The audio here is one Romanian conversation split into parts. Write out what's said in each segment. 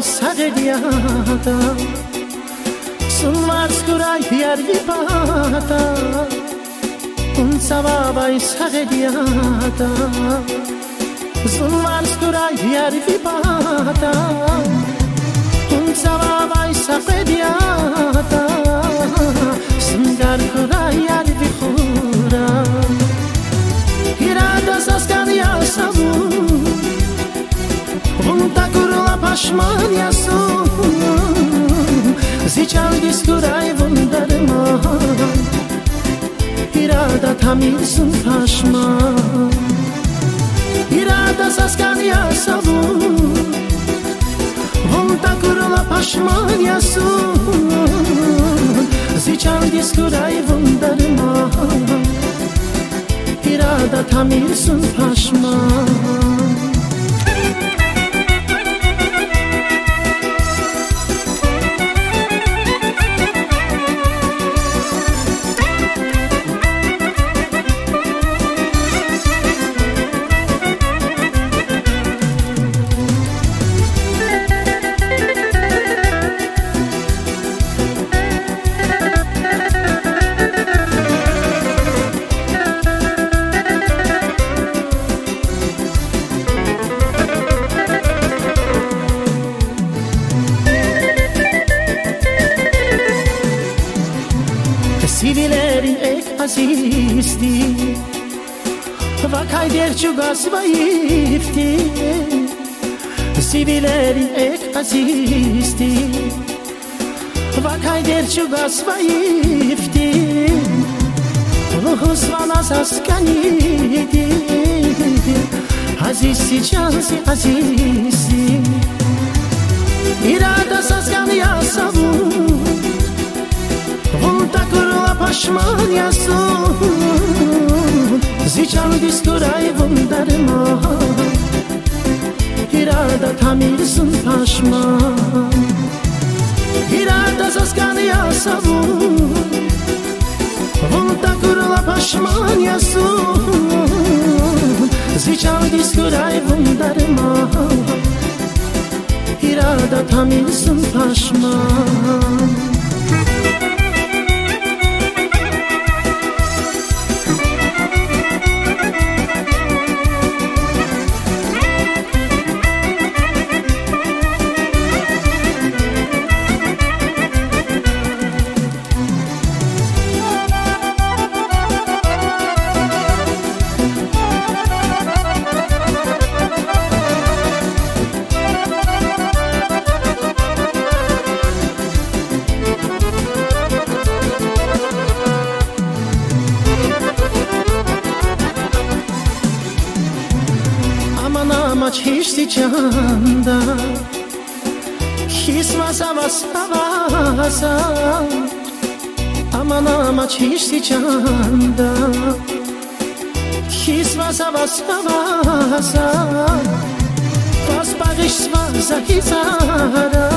sagediata sun marskurai yarvipata unsavabai sagediata sun marskurai yarvipata unsavabai sagediata sungar kurai yarvikhura irada saskania sabu untakurla pashman yasu zichal diskurai wundarma irada tamilsun pashman irada saskania sabu untakurla pashman yasu zichal diskurai wundarma irada tamilsun pashman Sivilerin ek azisti Vakay derçugas vaifti Sivilerin ek azisti Vakay derçugas vaifti Ruhus vanas askanidi Azizsi chansi azizsi İrada saskani yasavu Untakurla pashman yasun Zichal diskurai wundarma irada tamilsun pashman irada saskani yasavu Untakurla pashman yasun Zichal diskurai wundarma irada tamilsun pashman Amaç hiçti canda Hisvasa vasavasa Aman amaç hiçti canda Hisvasa vasavasa Vasbagish svaza hizara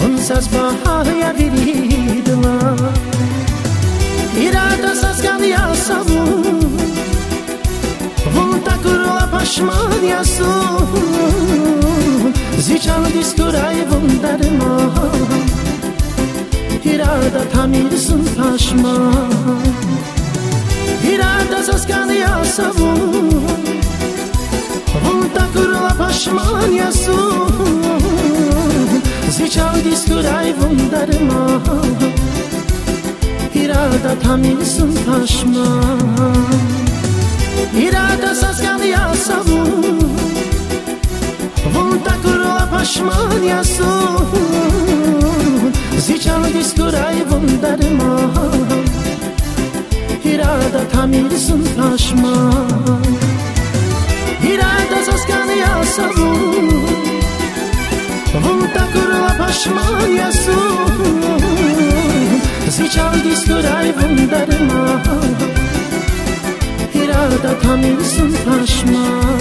Unsaz bahaya viridla Irada saskani yasavu Untakurla pashman yasun Zichal diskurai wundarma irada tamilsun pashman irada saskani yasavu Untakurla pashman yasun Zichal diskurai wundarma irada tamilsun pashman irada saskani yasavu Untakurla pashman yasun Zichal diskurai wundarma irada tamilsun pashman irada saskani yasavu Untakurla pashman yasun Zichal diskurai wundarma irada tamilsun pashman